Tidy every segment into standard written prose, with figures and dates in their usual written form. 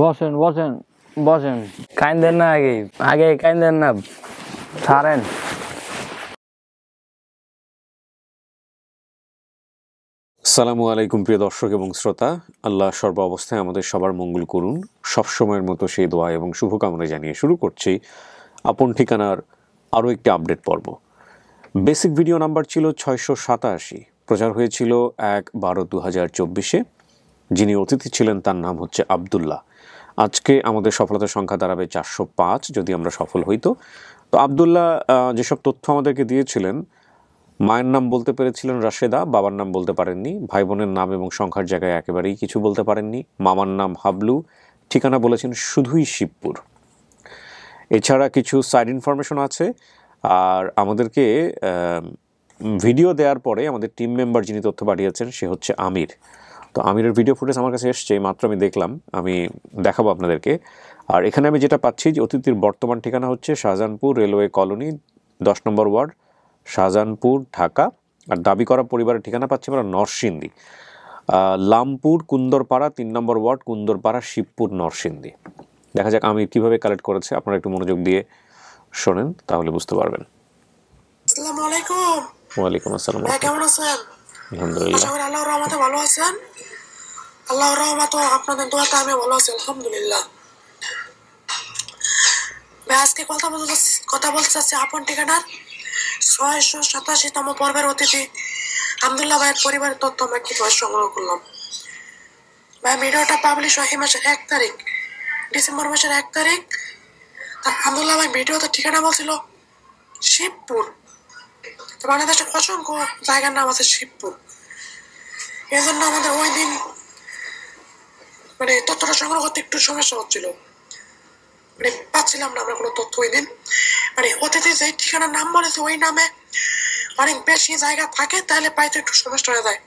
বসেন বসেন বসেন, কাইন্দেন না, আগে আগে কাইন্দেন না, ছাড়েন। আসসালামু আলাইকুম প্রিয় দর্শক এবং শ্রোতা, আল্লাহ সর্ব অবস্থায় আমাদের সবার মঙ্গল করুন, সবসময়ের মতো সেই দোয়া এবং শুভকামনা জানিয়ে শুরু করছি আপন ঠিকানার আরও একটি আপডেট পর্ব। বেসিক ভিডিও নাম্বার ছিল 687, প্রচার হয়েছিল 1/12/2024। যিনি অতিথি ছিলেন তার নাম হচ্ছে আবদুল্লাহ। আজকে আমাদের সফলতার সংখ্যা দাঁড়াবে 405 যদি আমরা সফল হইতো। তো আবদুল্লাহ যেসব তথ্য আমাদেরকে দিয়েছিলেন, মায়ের নাম বলতে পেরেছিলেন রাশেদা, বাবার নাম বলতে পারেননি, ভাই বোনের নাম এবং সংখ্যার জায়গায় একেবারেই কিছু বলতে পারেননি, মামার নাম হাবলু, ঠিকানা বলেছেন শুধুই শিবপুর। এছাড়া কিছু সাইড ইনফরমেশন আছে। আর আমাদেরকে ভিডিও দেওয়ার পরে আমাদের টিম মেম্বার যিনি তথ্য পাঠিয়েছেন সে হচ্ছে আমির। তো আমিরের ভিডিও ফুটেজ আমার কাছে এসছে, মাত্র আমি দেখলাম, আমি দেখাবো আপনাদেরকে। আর এখানে আমি যেটা পাচ্ছি যে অতিথির বর্তমান ঠিকানা হচ্ছে শাহজাহানপুর রেলওয়ে কলোনি 10 নম্বর ওয়ার্ড, শাহজাহানপুর, ঢাকা। আর দাবি করা পরিবারের ঠিকানা পাচ্ছি আমরা নরসিংদী, লামপুর কুন্দরপাড়া 3 নম্বর ওয়ার্ড, কুন্দরপাড়া, শিবপুর, নরসিংদী। দেখা যাক আমির কীভাবে কালেক্ট করেছে, আপনারা একটু মনোযোগ দিয়ে শোনেন, তাহলে বুঝতে পারবেন। আসসালামু আলাইকুম। ওয়ালাইকুম আসসালাম। কেমন আছেন? আলহামদুলিল্লাহ। আশা করি আল্লাহর রহমতে ভালো আছেন। আল্লাহর রহমতে আপনাদের দোয়াতে আমি ভালো আছি, আলহামদুলিল্লাহ। আজকে কথা বলতে চাচ্ছি আপন ঠিকানার 687তম পর্বের অতিথি আব্দুল্লাহ ভাইয়ের পরিবারের তথ্য আমরা কিভাবে সংগ্রহ করলাম। ভাই ভিডিওটা পাবলিশ হয় এই মাসের 1 তারিখ, ডিসেম্বর মাসের 1 তারিখ। আব্দুল্লাহ ভাই ভিডিওতে ঠিকানা বলছিল শিবপুর। বাংলাদেশের অসংখ্য জায়গার নাম আছে শিবপুর, এই জন্য আমাদের ওই দিন তথ্যটা সংগ্রহ করতে একটু সমস্যা হচ্ছিল, পাচ্ছিলাম না আমরা কোনো তথ্য ওই দিন। অতিথি যে ঠিকানার নাম বলেছে ওই নামে অনেক বেশি জায়গা থাকে, তাহলে পাইতে একটু সমস্যা হয়ে যায়।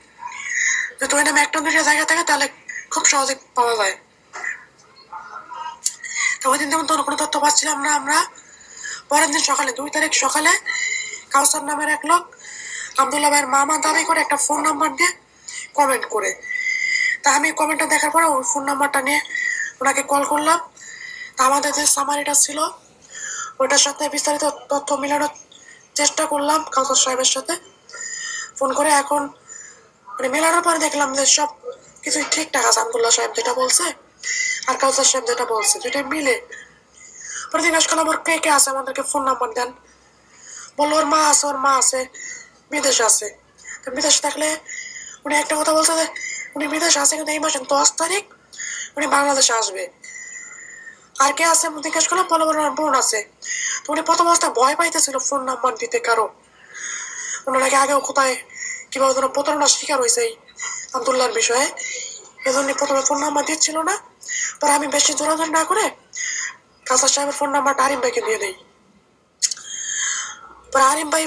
যদি ওই নামে 1-2টা জায়গা থাকে তাহলে খুব সহজে পাওয়া যায়। তো ওই দিন যেমন কোনো তথ্য পাচ্ছিলাম না আমরা। পরের দিন সকালে 2 তারিখ সকালে কাউসার নামের এক লোক আব্দুল্লাহ ভাইয়ের মামা দাবি করে একটা ফোন নাম্বার দিয়ে কমেন্ট করে, তা আমি কমেন্টটা দেখার পরে ওই ফোন নাম্বারটা নিয়ে ওনাকে কল করলাম। তা আমাদের যে সামারিটা ছিল ওইটার সাথে বিস্তারিত তথ্য মেলানোর চেষ্টা করলাম কাউসার সাহেবের সাথে ফোন করে। এখন মেলানোর পরে দেখলাম যে সব কিছুই ঠিকঠাক আছে, আব্দুল্লাহ সাহেব যেটা বলছে আর কাউসার সাহেব যেটা বলছে দুইটাই মিলে। পরে জিজ্ঞাসা করলাম ওর কে কে আছে, আমাদেরকে ফোন নাম্বার দেন। বললো ওর মা আছে বিদেশে আছে। তো বিদেশে থাকলে উনি একটা কথা বলছে যে উনি বিদেশে আছে কিন্তু এই মাসের 10 তারিখ উনি বাংলাদেশে আসবে। আর কে আছে জিজ্ঞেস করলাম, বলো ওনার বোন আছে। তো উনি প্রথম অবস্থায় ভয় পাইতেছিল ফোন নাম্বার দিতে কারো, ওনাকে আগেও কোথায় কিভাবে যেন প্রতারণার শিকার হয়েছে এই আব্দুল্লাহর বিষয়ে, এজন্য প্রথমে ফোন নাম্বার দিচ্ছিল না। পরে আমি বেশি জোরাজোরি না করে কাউসার সাহেবের ফোন নাম্বারটা আরিম ভাইকে দিয়ে দিই। পরে আরিম ভাই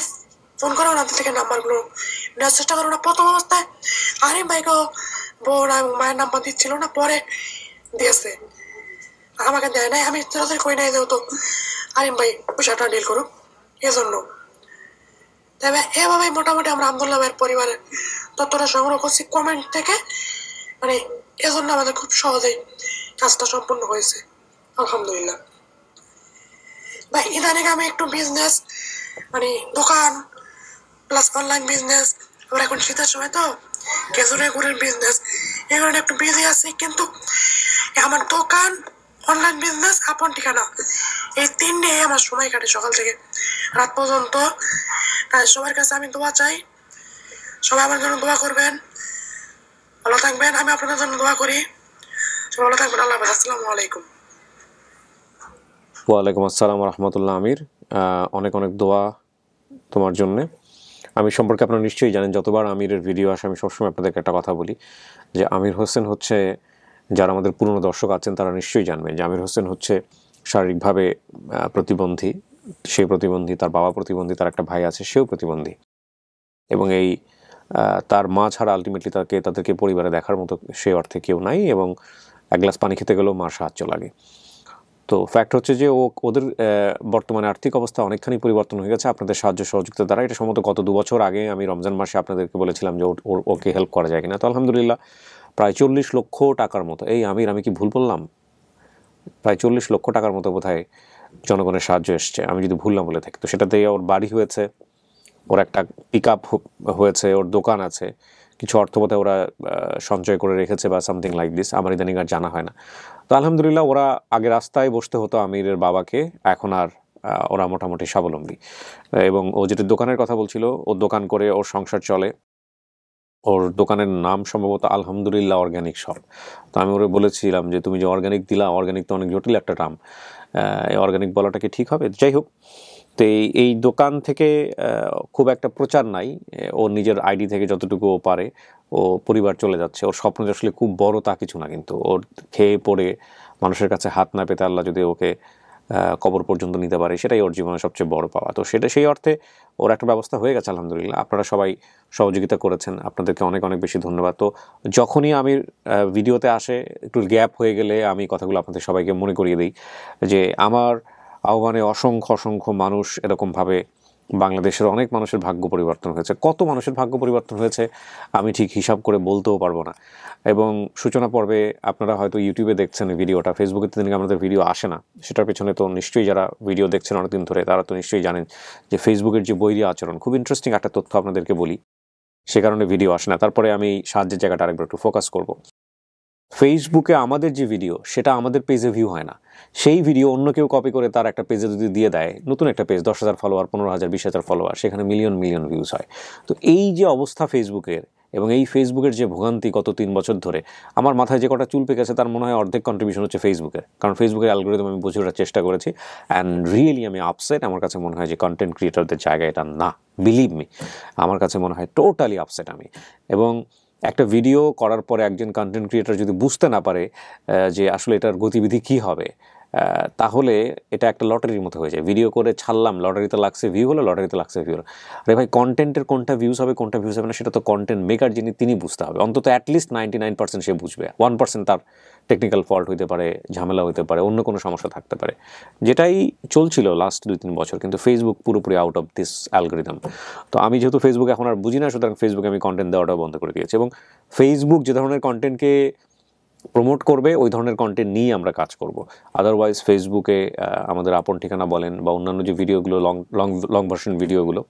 ফোন করে ওনাদের থেকে নাম্বারগুলো নেওয়ার চেষ্টা করে। ওরা প্রথম অবস্থায় আরিম ভাইকেও বোন এবং মায়ের নাম্বার দিচ্ছিল না, পরে দিয়েছে, আমাকে দেয় নাই। আমি তাড়াতাড়ি কই নাই যেহেতু আরিম ভাই বিষয়টা ডিল করুক, এজন্য। তবে এভাবেই মোটামুটি আমরা আব্দুল্লাহ ভাইয়ের পরিবারের তথ্যটা সংগ্রহ করছি কমেন্ট থেকে, এজন্য আমাদের খুব সহজেই কাজটা সম্পূর্ণ হয়েছে, আলহামদুলিল্লাহ। ভাই ইদানিং আমি একটু বিজনেস দোকান প্লাস অনলাইন বিজনেস, আবার এখন শীতের সময় তো খেজুরের গুড়ের বিজনেস, এই কারণে একটু বিজি আছি। কিন্তু আমার দোকান, অনলাইন বিজনেস, আপন ঠিকানা, এই 3 নিয়ে আমার সময় কাটে সকাল থেকে রাত পর্যন্ত। তাই সবার কাছে আমি দোয়া চাই, সবাই আমার জন্য দোয়া করবেন, ভালো থাকবেন। আমি আপনাদের জন্য দোয়া করি, সবাই ভালো থাকবেন। আল্লাহ হাফেজ, আসসালামু আলাইকুম। ওয়ালাইকুম আসসালাম রহমতুল্লাহ। আমির, অনেক অনেক দোয়া তোমার জন্যে। আমির সম্পর্কে আপনারা নিশ্চয়ই জানেন, যতবার আমিরের ভিডিও আসে আমি সবসময় আপনাদেরকে একটা কথা বলি যে আমির হোসেন হচ্ছে, যারা আমাদের পুরনো দর্শক আছেন তারা নিশ্চয়ই জানবেন যে আমির হোসেন হচ্ছে শারীরিকভাবে প্রতিবন্ধী। সেই প্রতিবন্ধী, তার বাবা প্রতিবন্ধী, তার একটা ভাই আছে সেও প্রতিবন্ধী, এবং এই তার মা ছাড়া আলটিমেটলি তাদেরকে পরিবারে দেখার মতো সে অর্থে কেউ নাই, এবং এক গ্লাস পানি খেতে গেলেও মার সাহায্য লাগে। তো ফ্যাক্ট হচ্ছে যে ওদের বর্তমানে আর্থিক অবস্থা অনেকখানি পরিবর্তন হয়ে গেছে আপনাদের সাহায্য সহযোগিতা দ্বারা। এটা সম্ভবত গত 2 বছর আগে আমি রমজান মাসে আপনাদেরকে বলেছিলাম যে ওকে হেল্প করা যায় কিনা। তো আলহামদুলিল্লাহ প্রায় 40 লক্ষ টাকার মতো, আমি কি ভুল বললাম? প্রায় 40 লক্ষ টাকার মতো বোধহয় জনগণের সাহায্য এসছে, আমি যদি ভুল না বলে থাকি। তো সেটাতে ওর বাড়ি হয়েছে, ওর একটা পিক আপ হয়েছে, ওর দোকান আছে, কিছু অর্থ বোধহয় ওরা সঞ্চয় করে রেখেছে বা সামথিং লাইক দিস, আমার ইদানিং আর জানা হয় না। তো আলহামদুলিল্লাহ ওরা আগে রাস্তায় বসতে হতো আমিরের বাবাকে, এখন আর ওরা মোটামুটি স্বাবলম্বী। এবং ও যেটা দোকানের কথা বলছিল, ওর দোকান করে ওর সংসার চলে। ওর দোকানের নাম সম্ভবত আলহামদুলিল্লাহ অর্গ্যানিক শপ। তো আমি ওরে বলেছিলাম যে তুমি যে অর্গ্যানিক দিলা, অর্গ্যানিক তো অনেক জটিল একটা নাম, অর্গ্যানিক বলাটা কি ঠিক হবে? যাই হোক, তো এই দোকান থেকে খুব একটা প্রচার নাই, ওর নিজের আইডি থেকে যতটুকু ও পারে ও পরিবার চলে যাচ্ছে। ওর স্বপ্ন যে আসলে খুব বড় তা কিছু না, কিন্তু ওর খেয়ে পড়ে মানুষের কাছে হাত না পেতে আল্লাহ যদি ওকে কবর পর্যন্ত নিতে পারে, সেটাই ওর জীবনের সবচেয়ে বড় পাওয়া। তো সেই অর্থে ওর একটা ব্যবস্থা হয়ে গেছে আলহামদুলিল্লাহ। আপনারা সবাই সহযোগিতা করেছেন, আপনাদেরকে অনেক অনেক বেশি ধন্যবাদ। তো যখনই আমি ভিডিওতে আসে একটু গ্যাপ হয়ে গেলে আমি কথাগুলো আপনাদের সবাইকে মনে করিয়ে দিই যে আমার আহ্বানে অসংখ্য অসংখ্য মানুষ এরকমভাবে বাংলাদেশের অনেক মানুষের ভাগ্য পরিবর্তন হয়েছে। কত মানুষের ভাগ্য পরিবর্তন হয়েছে আমি ঠিক হিসাব করে বলতেও পারবো না। এবং সূচনা পর্বে আপনারা হয়তো ইউটিউবে দেখছেন ভিডিওটা, ফেসবুকে তো আমাদের ভিডিও আসে না, সেটার পেছনে তো নিশ্চয়ই যারা ভিডিও দেখছেন অনেকদিন ধরে তারা তো নিশ্চয়ই জানেন যে ফেসবুকের যে বৈরী আচরণ, খুব ইন্টারেস্টিং একটা তথ্য আপনাদেরকে বলি, সে কারণে ভিডিও আসে না। তারপরে আমি সাহায্যের জায়গাটা আরেকবার একটু ফোকাস করব। ফেসবুকে আমাদের যে ভিডিও সেটা আমাদের পেজে ভিউ হয় না, সেই ভিডিও অন্য কেউ কপি করে তার একটা পেজে যদি দিয়ে দেয়, নতুন একটা পেজ, 10,000 ফলোয়ার, 15,000, 20,000 ফলোয়ার, সেখানে মিলিয়ন মিলিয়ন ভিউজ হয়। তো এই যে অবস্থা ফেসবুকের, এবং এই ফেসবুকের যে ভোগান্তি গত 3 বছর ধরে, আমার মাথায় যে কটা চুল পেকেছে তার মনে হয় অর্ধেক কন্ট্রিবিউশন হচ্ছে ফেসবুকের। কারণ ফেসবুকের অ্যালগরিদম আমি বুঝে ওঠার চেষ্টা করেছি, অ্যান্ড রিয়েলি আমি আপসেট। আমার কাছে মনে হয় যে কন্টেন্ট ক্রিয়েটরদের জায়গা এটা না, বিলিভ মি, আমার কাছে মনে হয় টোটালি আপসেট আমি। এবং একটা ভিডিও করার পরে একজন কন্টেন্ট ক্রিয়েটর যদি বুঝতে না পারে যে আসলে এটার গতিবিধি কী হবে, তাহলে এটা একটা লটারির মতো হয়ে যায়। ভিডিও করে ছাড়লাম, লটারিতে লাগছে ভিউ হলো, লটারিতে লাগছে ভিউ হলো। আরে ভাই, কন্টেন্টের কোনটা ভিউজ হবে কোনটা ভিউজ হবে না সেটা তো কন্টেন্ট মেকার যিনি তিনি বুঝতে হবে। অন্তত অ্যাটলিস্ট 99% সে বুঝবে, 1% তার টেকনিক্যাল ফল্ট হইতে পারে, ঝামেলা হইতে পারে, অন্য কোনো সমস্যা থাকতে পারে, যেটাই চলছিল লাস্ট 2-3 বছর। কিন্তু ফেসবুক পুরোপুরি আউট অফ দিস অ্যালগরিদম। তো আমি যেহেতু ফেসবুক এখন আর বুঝি না, সুতরাং ফেসবুকে আমি কন্টেন্ট দেওয়াটা বন্ধ করে দিয়েছি। এবং ফেসবুক যে ধরনের কন্টেন্টকে প্রমোট করবে ওই ধরনের কন্টেন্ট নিয়ে আমরা কাজ করব। আদারওয়াইজ ফেসবুকে আমাদের আপন ঠিকানা বলেন বা অন্যান্য যে ভিডিওগুলো লং ভার্সন ভিডিওগুলো,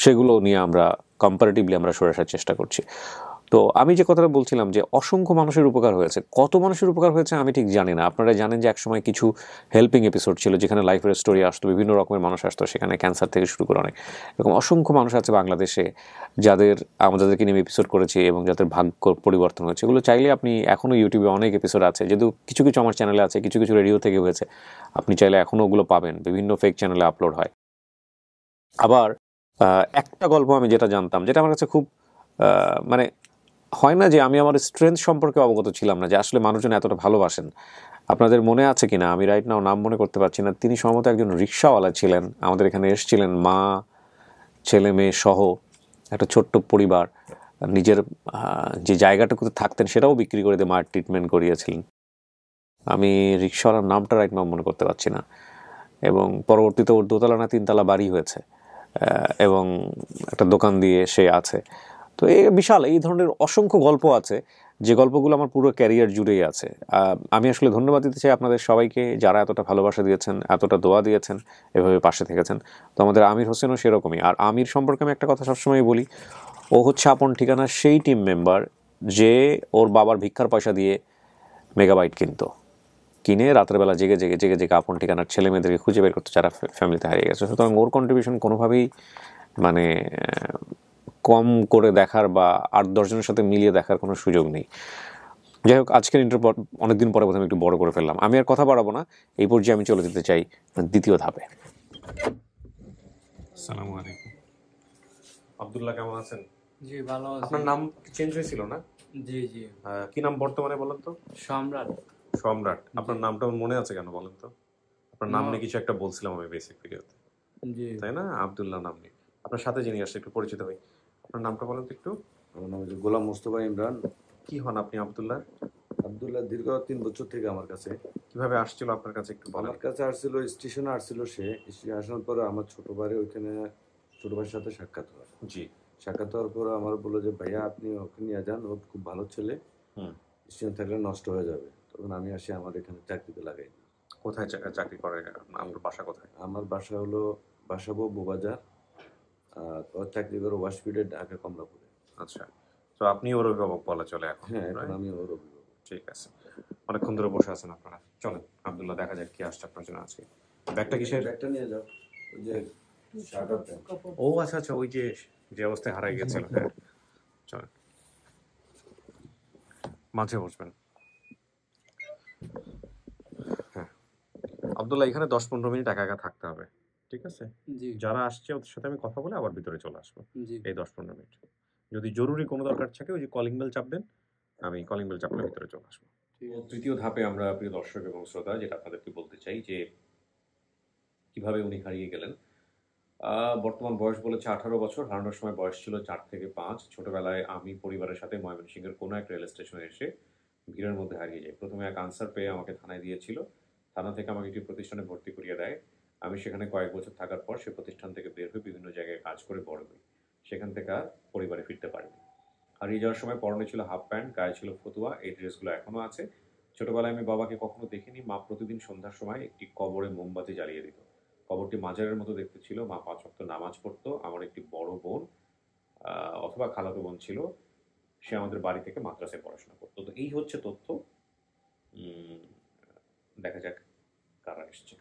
সেগুলো নিয়ে আমরা কম্পারেটিভলি আমরা সরে আসার চেষ্টা করছি। তো আমি যে কথাটা বলছিলাম যে অসংখ্য মানুষের উপকার হয়েছে, কত মানুষের উপকার হয়েছে আমি ঠিক জানি না। আপনারা জানেন যে একসময় কিছু হেল্পিং এপিসোড ছিল যেখানে লাইফের স্টোরি আসতো, বিভিন্ন রকমের মানুষ আসতো, সেখানে ক্যান্সার থেকে শুরু করে অনেক এরকম অসংখ্য মানুষ আছে বাংলাদেশে যাদেরকে নিয়ে এপিসোড করেছি এবং যাদের ভাগ্য পরিবর্তন হয়েছে। এগুলো চাইলে আপনি এখনও ইউটিউবে অনেক এপিসোড আছে, যেহেতু কিছু কিছু আমার চ্যানেলে আছে, কিছু কিছু রেডিও থেকে হয়েছে, আপনি চাইলে এখনও ওগুলো পাবেন, বিভিন্ন ফেক চ্যানেলে আপলোড হয়। আবার একটা গল্প আমি যেটা জানতাম, যেটা আমার কাছে খুব মানে হয় না যে আমি আমার স্ট্রেংথ সম্পর্কে অবগত ছিলাম না যে আসলে মানুষজন এতটা ভালোবাসেন। আপনাদের মনে আছে কিনা আমি রাইট নাও নাম মনে করতে পারছি না, তিনি সম্ভবত একজন রিক্সাওয়ালা ছিলেন, আমাদের এখানে এসেছিলেন, মা ছেলে মেয়ে সহ একটা ছোট্ট পরিবার, নিজের যে জায়গাটুকুতে থাকতেন সেটাও বিক্রি করে দিয়ে মায়ের ট্রিটমেন্ট করিয়েছিলেন। আমি রিক্সাওয়ালার নামটা রাইট নাও মনে করতে পারছি না। এবং পরবর্তীতে ওর 2তলা না 3তলা বাড়ি হয়েছে এবং একটা দোকান দিয়ে সে আছে। তো এই বিশাল এই ধরনের অসংখ্য গল্প আছে, যে গল্পগুলো আমার পুরো ক্যারিয়ার জুড়েই আছে। আমি আসলে ধন্যবাদ দিতে চাই আপনাদের সবাইকে যারা এতটা ভালোবাসা দিয়েছেন, এতটা দোয়া দিয়েছেন, এভাবে পাশে থেকেছেন। তো আমাদের আমির হোসেনও সেরকমই। আর আমির সম্পর্কে আমি একটা কথা সবসময় বলি, ও হচ্ছে আপন ঠিকানার সেই টিম মেম্বার যে ওর বাবার ভিক্ষার পয়সা দিয়ে মেগাবাইট কিনে রাতের বেলা জেগে জেগে জেগে জেগে আপন ঠিকানার ছেলে মেয়েদেরকে খুঁজে বের করতে, যারা ফ্যামিলিতে হারিয়ে গেছে। সুতরাং ওর কন্ট্রিবিউশন কোনোভাবেই মানে কম করে দেখার বা 8-10 জনের সাথে মিলিয়ে দেখার কোনো সুযোগ নেই। যাই হোক, আজকের ইন্টারভিউ অনেকদিন পরে প্রথমে একটু বড় করে ফেললাম। আমি আর কথা বাড়াবো না, এই পর্যায়ে আমি চলে যেতে চাই দ্বিতীয় ধাপে। আসসালামু আলাইকুম। আব্দুল্লাহ, কেমন আছেন? জি ভালো আছি। আপনার নাম চেঞ্জ হয়েছিল না? জি জি। কি নাম বর্তমানে বলেন তো? সম্রাট। সম্রাট। আপনার নামটা মনে আছে কেন বলেন তো? আপনার নাম নিয়ে কিছু একটা বলছিলাম আমি বেসিক ভিডিওতে, জি। তাই না? আব্দুল্লাহ নাম নিয়ে। আপনার সাথে যিনি আসছে একটু পরিচিত হই। আপনার নামটা বলেন তো একটু। আমার নাম হচ্ছে গোলাম মোস্তফা ইমরান। কি হন আপনি আব্দুল্লাহ? আব্দুল্লাহ দীর্ঘ 3 বছর থেকে আমার কাছে। কিভাবে আসছিল আপনার কাছে একটু বলেন। আমার কাছে আসছিল, স্টেশনে আসছিল সে। স্টেশনে আসার পরে আমার ছোট ভাই ওইখানে, ছোট ভাইয়ের সাথে সাক্ষাৎ হয়। জি। সাক্ষাৎ হওয়ার পরে আমার বললো যে ভাইয়া আপনি ওকে নিয়ে যান, ও খুব ভালো ছেলে, স্টেশনে থাকলে নষ্ট হয়ে যাবে। তখন আমি আসি আমার এখানে চাকরিতে লাগাই। কোথায় চাকরি করে? আপনার বাসা কোথায়? আমার বাসা হলো বাসাবো বউবাজার, আর ওর চাকরি করে ওয়াশফিডে, ঢাকা কমলাপুরে। আচ্ছা, তো আপনি ওর অভিভাবক বলা চলে এখন? হ্যাঁ, এখন আমি ওর অভিভাবক। ঠিক আছে, অনেকক্ষণ ধরে বসে আছেন আপনারা, চলেন আব্দুল্লাহ দেখা যাক কি আসছে আপনার জন্য আজকে। ব্যাগটা কিসের? ব্যাগটা নিয়ে যাও, ওই যে শার্ট আর প্যান্ট। ও আচ্ছা আচ্ছা, ওই যে যে অবস্থায় হারাই গেছিল। হ্যাঁ চলেন, মাঝে বসবেন। হ্যাঁ আব্দুল্লাহ, এখানে 10-15 মিনিট একা একা থাকতে হবে, ঠিক আছে? জি যারা আসছে ওদের সাথে আমি কথা বলে আবার ভিতরে চলে আসবো। জি এই 10-15 মিনিট যদি জরুরি কোনো দরকার থাকে ওই যে কলিং বেল চাপবেন, আমি কলিং বেল চাপলে ভিতরে চলে আসবো। তৃতীয় ধাপে আমরা প্রিয় দর্শক এবং শ্রোতা যেটা আপনাদেরকে বলতে চাই যে কিভাবে উনি হারিয়ে গেলেন। বর্তমান বয়স বলেছে 18 বছর, হারানোর সময় বয়স ছিল 4 থেকে 5। ছোটবেলায় আমি পরিবারের সাথে ময়মনসিংহের কোনো এক রেল স্টেশনে এসে ভিড়ের মধ্যে হারিয়ে যাই। প্রথমে এক আনসার পেয়ে আমাকে থানায় দিয়েছিল, থানা থেকে আমাকে একটি প্রতিষ্ঠানে ভর্তি করিয়ে দেয়। আমি সেখানে কয়েক বছর থাকার পর সে প্রতিষ্ঠান থেকে বের হয়ে বিভিন্ন জায়গায় কাজ করে বড় হই। সেখান থেকে আর পরিবারে ফিরতে পারিনি। হারিয়ে যাওয়ার সময় পরনে ছিল হাফ প্যান্ট, গায়ে ছিল ফতুয়া, এই ড্রেসগুলো এখনও আছে। ছোটবেলায় আমি বাবাকে কখনো দেখিনি। মা প্রতিদিন সন্ধ্যার সময় একটি কবরে মোমবাতি জ্বালিয়ে দিত। কবরটি মাজারের মতো দেখতে ছিল। মা 5 ওয়াক্ত নামাজ পড়তো। আমার একটি বড় বোন অথবা খালাতো বোন ছিল, সে আমাদের বাড়ি থেকে মাদ্রাসায় পড়াশোনা করতো। তো এই হচ্ছে তথ্য। দেখা যাক কারা এসছে।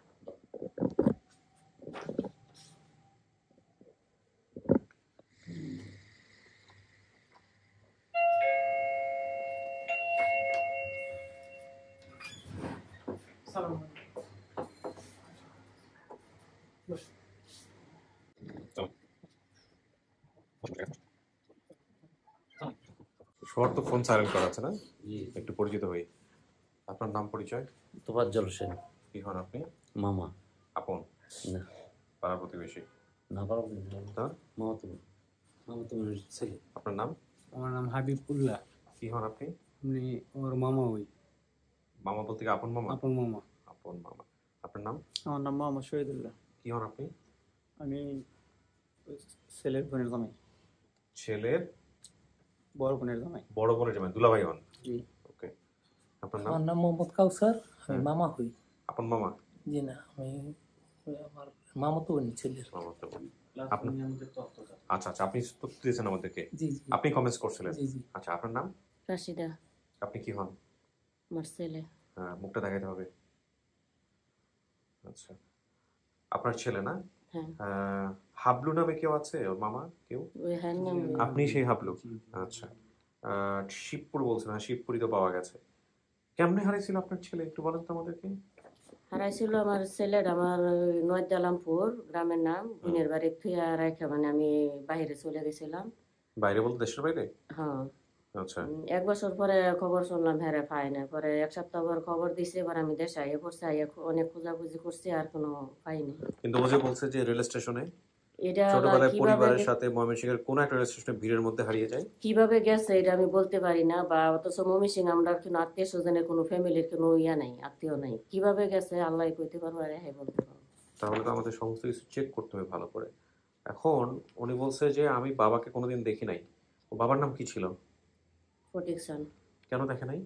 সবার তো ফোন সাইলেন্ট করা আছে না? একটু পরিচিত হই। আপনার নাম পরিচয়? তোফাজ্জল হোসেন। কি হন আপনি? মামা। আপন? না, পাড়া প্রতিবেশী? না পারব তা মামাতো বোনের ছেলে। আপনার নাম? আমার নাম হাবিবুল্লাহ। কি হন আপনি? আমি ওর মামা হই। মামা বলতে কি আপন মামা? আপন মামা। আপন মামা। আপনার নাম? আমার নাম মোহাম্মদ শহীদুল্লাহ। কি হন আপনি? আমি ছেলের বোনের জামাই, ছেলের বড় বোনের জামাই। বড় বোনের জামাই, দুলাভাই হন? জি। ওকে। আপনার নাম? আমার নাম মোহাম্মদ কাউসার, আমি মামা হই। আপন মামা? জি না, আমি আমার মামাতো বোনের ছেলের। মামাতো বোন। আপনার? আচ্ছা আচ্ছা, আপনি তথ্য দিয়েছেন আমাদেরকে, জি জি আপনি কমেন্টস করছিলেন। জি জি। আচ্ছা, আপনার নাম? রাশিদা, আপনি কি হন? আমার ছেলে। হ্যাঁ, মুখটা দেখাইতে হবে। আচ্ছা, আপনার ছেলে না? হ্যাঁ, হাবলু নামে কেউ আছে ওর মামা? কেউ? ওই হ্যাঁ নাম। আপনি সেই হাবলু? আচ্ছা, শিবপুর বলছেন। হ্যাঁ, শিবপুরই তো পাওয়া গেছে। কেমনে হারিয়েছিল আপনার ছেলে একটু বলেন তো আমাদেরকে। হারাইছিল আমার ছেলের, আমার নয়দালামপুর গ্রামের নাম, বোনের বাড়ি থুয়া রাখা, মানে আমি বাইরে চলে গেছিলাম। বাইরে বলতে দেশের বাইরে? হ্যাঁ। আচ্ছা। 1 বছর পরে খবর শুনলাম হ্যাঁ পাই না। পরে 1 সপ্তাহ পর খবর দিছে, এবার আমি দেশে আইয়া পড়ছি, আইয়া অনেক খোঁজাখুঁজি করছি, আর কোনো পাইনি। কিন্তু ও যে বলছে যে রেল স্টেশনে এটা ছোটবেলায় কিভাবে পরিবারের সাথে ময়মনসিংহের কোন একটা রেল স্টেশনে ভিড়ের মধ্যে হারিয়ে যায়। কিভাবে গেছে এটা আমি বলতে পারি না, বা অথচ ময়মনসিংহ আমরা কোনো আত্মীয় স্বজনের কোনো ফ্যামিলির কোনো ইয়া নাই, আত্মীয় নাই। কিভাবে গেছে আল্লাহ কইতে পারবো, আর হ্যাঁ বলতে পারবো। তাহলে তো আমাদের সমস্ত কিছু চেক করতে হবে ভালো করে। এখন উনি বলছে যে আমি বাবাকে কোনোদিন দেখি নাই। ও বাবার নাম কি ছিল? প্রোটেকশন। কেন দেখে নাই?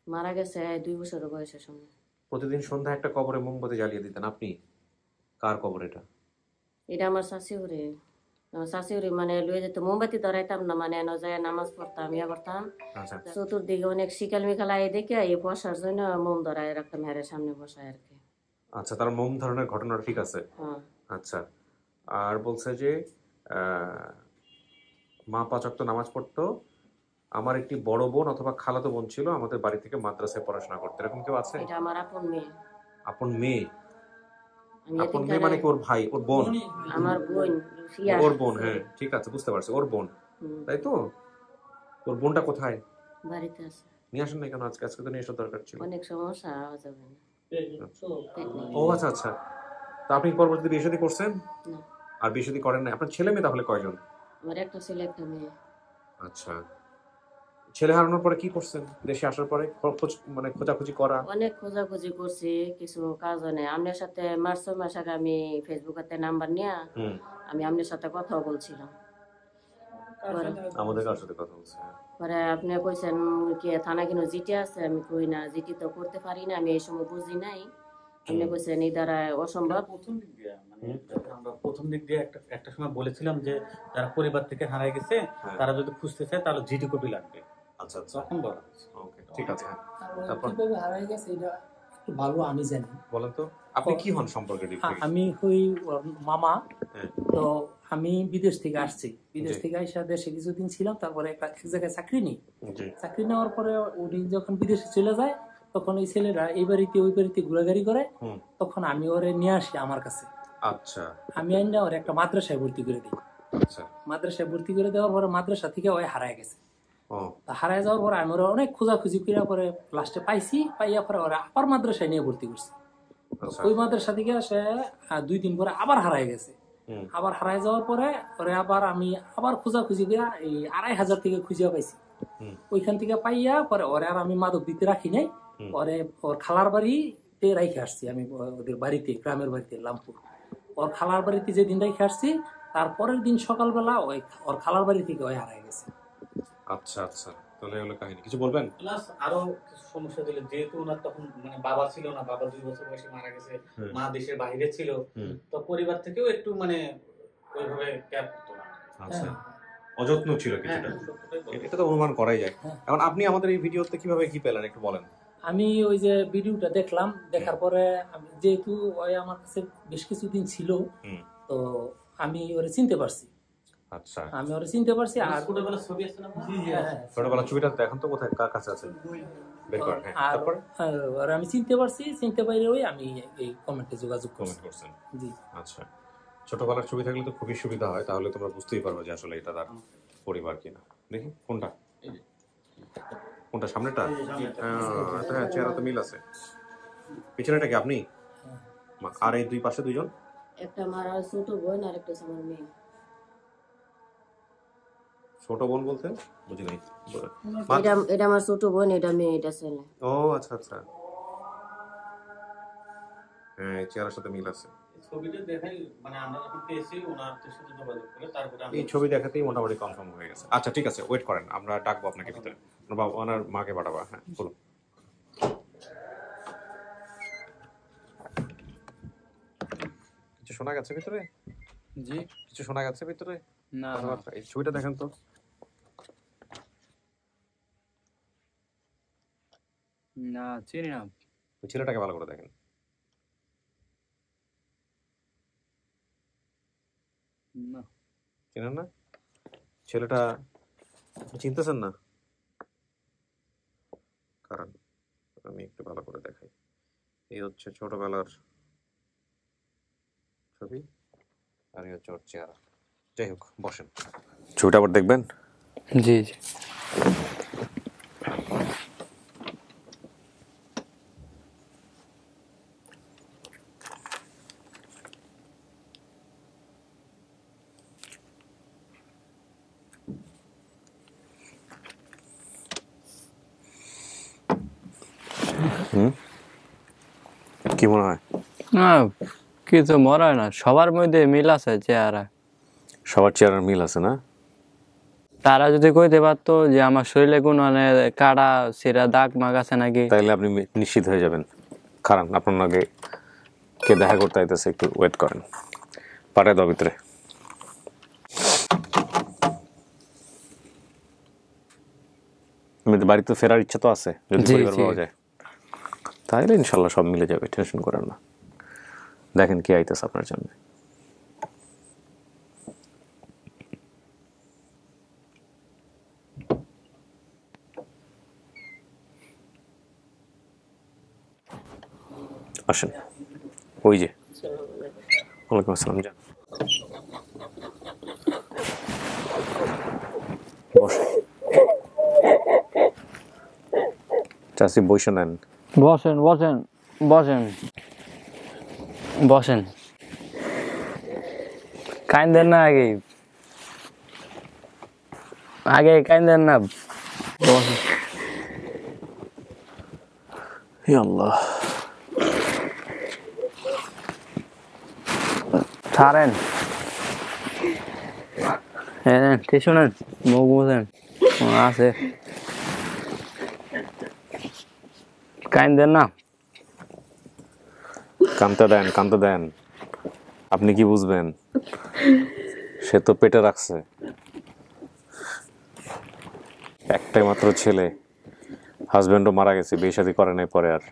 মারা গেছে 2 বছরের বয়সের সময়। প্রতিদিন সন্ধ্যা একটা কবরে মোমবাতি জ্বালিয়ে দিতেন আপনি। কার কবর এটা? এটা আমার শাশুড়ি। আমার শাশুড়ি মানে লয়ে যেত, মোমবাতি ধরাইতাম না, মানে এনে যায় নামাজ পড়তাম, ইয়া করতাম। আচ্ছা চতুর্দিকে অনেক শিকাল মিকাল আই দেখে এই বসার জন্য মোম ধরাই রাখতাম, হ্যাঁ সামনে বসায় আর কি। আচ্ছা, তার মোম ধরনের ঘটনা ঠিক আছে। হ্যাঁ। আচ্ছা, আর বলছে যে মা 5 ওয়াক্ত নামাজ পড়তো। আমার একটি বড় বোন অথবা খালাতো বোন ছিল, আমাদের বাড়ি থেকে মাদ্রাসায় পড়াশোনা করতে। এরকম কেউ আছে? এটা আমার আপন মেয়ে। আপন মেয়ে? আমি আপন মেয়ে মানে কি ওর ভাই, ওর বোন? আমার বোন। ওর বোন, হ্যাঁ ঠিক আছে, বুঝতে পারছি, ওর বোন, তাই তো? ওর বোনটা কোথায়? বাড়িতে আছে। নিয়ে আসেন না কেন আজকে? আজকে তো নিয়ে আসার দরকার ছিল। অনেক সমস্যা হওয়া যাবে না। ও আচ্ছা আচ্ছা, তা আপনি পরবর্তীতে বিয়ে শাদী করছেন? না। আর বিয়ে শাদী করেন না? আপনার ছেলে মেয়ে তাহলে কয়জন? আমার একটা ছেলে একটা মেয়ে। আচ্ছা, ছেলে হারানোর পরে কি করছেন? দেশে আসার পরে মানে খোঁজাখুঁজি করা? অনেক খোঁজাখুঁজি করছি, কিছু কাজ হয় না। আপনার সাথে মার্চ 6 মাস আগে আমি ফেসবুকেতে নাম্বার নিয়ে আমি আপনার সাথে কথাও বলছিলাম। আমাদের কার সাথে কথা বলছে? পরে আপনি কইছেন কি থানা কিনো জিটি আছে, আমি কই না জিটি তো করতে পারি না, আমি এই সময় বুঝি নাই। আপনি কইছেন এই দ্বারা অসম্ভব। প্রথম দিক দিয়ে মানে আমরা প্রথম দিক দিয়ে একটা সময় বলেছিলাম যে যারা পরিবার থেকে হারিয়ে গেছে তারা যদি খুঁজতে চায় তাহলে জিডি কপি লাগবে। আচ্ছা আচ্ছা, তখন বলা হয়েছে। ওকে, ঠিক আছে। তারপর কিভাবে হারাই গেছে এটা একটু ভালো আমি জানি। বলেন তো আপনি কি হন সম্পর্কে? আমি হই ওর মামা। তো আমি বিদেশ থেকে আসছি, বিদেশ থেকে আইসা দেশে কিছুদিন ছিলাম, তারপরে এক জায়গায় চাকরি নিই। চাকরি নেওয়ার পরে উনি যখন বিদেশে চলে যায় তখন এই ছেলেরা এই বাড়িতে ওই বাড়িতে ঘোরাঘুরি করে, তখন আমি ওরে নিয়ে আসি আমার কাছে। আচ্ছা, আমি আইনা ওর একটা মাদ্রাসায় ভর্তি করে দিই। আচ্ছা, মাদ্রাসায় ভর্তি করে দেওয়ার পরে মাদ্রাসা থেকে ওই হারায় গেছে। ও হারায় যাওয়ার পরে আমি ওরা অনেক খোঁজাখুঁজি করে পরে লাস্টে পাইছি, পাইয়া পরে ওরা আবার মাদ্রাসায় নিয়ে ভর্তি করছি। ওই মাদ্রাসা থেকে সে 2 দিন পরে আবার হারায় গেছে। আবার হারায় যাওয়ার পরে ওরে আবার আমি আবার খোঁজাখুঁজি করে এই 2500 থেকে খুঁজে পাইছি। ওইখান থেকে পাইয়া পরে ওরে আর আমি মাদক দিতে রাখি নাই, পরে ওর খালার বাড়িতে রাইখে আসছি আমি, ওদের বাড়িতে, গ্রামের বাড়িতে লামপুর। ওর খালার বাড়িতে যেদিন রাইখে আসছি তারপরের দিন সকালবেলা ওই ওর খালার বাড়ি থেকে ওই হারায় গেছে। আচ্ছা আচ্ছা, তাহলে হলো কাহিনী। কিছু বলবেন? প্লাস আরো কিছু সমস্যা দিল, যেহেতু ওনার তখন মানে বাবা ছিল না, বাবা 2 বছর বয়সে মারা গেছে, মা দেশের বাইরে ছিল, তো পরিবার থেকেও একটু মানে ওইভাবে ক্যাপ করতো না। আচ্ছা, অযত্ন ছিল কিছুটা, এটা তো অনুমান করাই যায়। এখন আপনি আমাদের এই ভিডিওতে কিভাবে কি পেলেন একটু বলেন। আমি ওই যে ভিডিওটা দেখলাম, দেখার পরে যেহেতু ওই আমার কাছে বেশ কিছুদিন ছিল, তো আমি ওরে চিনতে পারছি। আচ্ছা, আমি ওরে চিনতে পারছি। আর ছোটবেলার ছবি আছে না? ছোটবেলার ছবিটা দেখেন তো কোথায়, কার কাছে আছে, বের করেন। আর ওরে আমি চিনতে পারছি, চিনতে পাইলে ওই আমি এই কমেন্টে যোগাযোগ করছেন। জি, আচ্ছা, ছোটবেলার ছবি থাকলে তো খুবই সুবিধা হয়, তাহলে তোমরা বুঝতেই পারবে যে আসলে এটা তার পরিবার কিনা। দেখি কোনটা, কোনটা সামনেটা? হ্যাঁ, চেহারা তো মিল আছে। পিছনেটা কি আপনি? আর এই 2 পাশে 2 জন? একটা মারা ছোট বোন আর একটা আমার মেয়ে। ছোট বোন বলতে বুঝি নাই। এটা আমার ছোট বোন, এটা মেয়ে, এটা ছেলে। ও আচ্ছা আচ্ছা, হ্যাঁ চেহারার সাথে মিল আছে। ছবিটা দেখাই মানে আমরা যখন পেয়েছি ওনার সাথে যোগাযোগ করে তারপরে এই ছবি দেখাতেই মোটামুটি কনফার্ম হয়ে গেছে। আচ্ছা ঠিক আছে, ওয়েট করেন, আমরা ডাকবো আপনাকে ভিতরে। বাবা ওনার মাকে পাঠাবো। হ্যাঁ বলুন। কিছু শোনা গেছে ভিতরে? জি, কিছু শোনা গেছে ভিতরে? না এই ছবিটা দেখেন তো। না, চিনি না। ওই ছেলেটাকে ভালো করে দেখেন। না, চেনেন না? ছেলেটা চিনতেছেন না? কারণ আমি একটু ভালো করে দেখাই। এই হচ্ছে ছোটবেলার ছবি, আর এই হচ্ছে ওর চেহারা। যাই হোক, বসেন, ছবিটা আবার দেখবেন। জি জি। কি মনে হয়? না, কিছু মনে হয় না, সবার মধ্যে মিল আছে চেহারা। সবার চেহারার মিল আছে না? তারা যদি কইতে পারতো যে আমার শরীরে কোন কাটা ছেঁড়া দাগ মাগ আছে নাকি, তাইলে আপনি নিশ্চিত হয়ে যাবেন। কারণ আপনার আগে কে দেখা করতে আইতেছে, একটু ওয়েট করেন। পাঠায় দাও ভিতরে। বাড়িতে ফেরার ইচ্ছা তো আছে, যদি পরিবার পাওয়া যায় তাহলে ইনশাল্লাহ সব মিলে যাবে, টেনশন করেন না। দেখেন কি আইতেছে আপনার জন্য। আসেন, ওই যে। ওয়ালাইকুম আসসালাম। যান বসে, চাষি বসে নেন। বসেন বসেন বসেন বসেন, কাইন্দেন না, আগে কাইন্দেন না, হে আল্লাহ, ছাড়েন, হ্যাঁ ঠিক শোনেন, মুখ বুঝেন আছে, কাইন দেন না, কানতে দেন। আপনি কি বুঝবেন? সে তো পেটে রাখছে, একটাই মাত্র ছেলে, হাজবেন্ডও মারা গেছে, বিয়ে শাদী করে নাই পরে আর।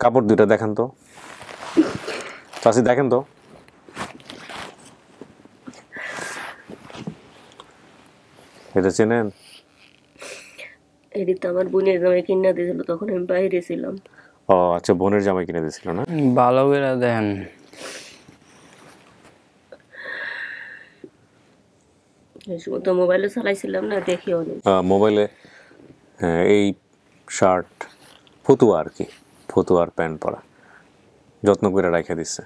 কাপড় দুইটা দেখেন তো চাচি, দেখেন তো। এটা চেনেন? এটি তো আমার বোনের জামাই কিনা দিয়েছিল, তখন আমি বাইরে ছিলাম। ও আচ্ছা, বোনের জামাই কিনে দিয়েছিল না? ভালো করে দেন। এই সময় তো মোবাইলে চালাইছিলাম না, দেখি অনেক। মোবাইলে এই শার্ট ফতুয়া আর কি, ফতুয়ার প্যান্ট পরা, যত্ন করে রাখা দিচ্ছে।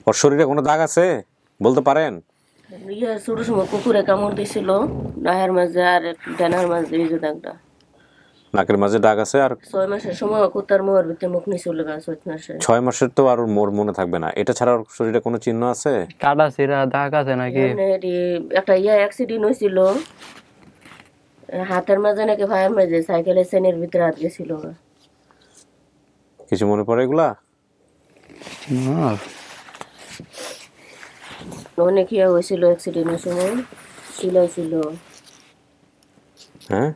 ওর শরীরে কোনো দাগ আছে বলতে পারেন? ছোট সময় কুকুরে কামড় দিছিল নাহের মাঝে, আর ডানার মাঝে এই যে দাগটা। নাকের মাঝে দাগ আছে। আর 6 মাসের সময় কুত্তার মোহর ভিতরে মুখ নিচে চলে গেছে 6 মাসে। 6 মাসের তো আর মোর মনে থাকবে না। এটা ছাড়া ওর শরীরে কোনো চিহ্ন আছে? কাটা ছিঁড়া দাগ আছে নাকি? একটা অ্যাক্সিডেন্ট হয়েছিল হাতের মাঝে নাকি, ভাইয়ের মাঝে সাইকেলের চেনের ভিতরে হাত গেছিল। কিছু মনে পড়ে এগুলা? অনেক ইয়ে হয়েছিল অ্যাক্সিডেন্টের সময়, ছিল। হ্যাঁ,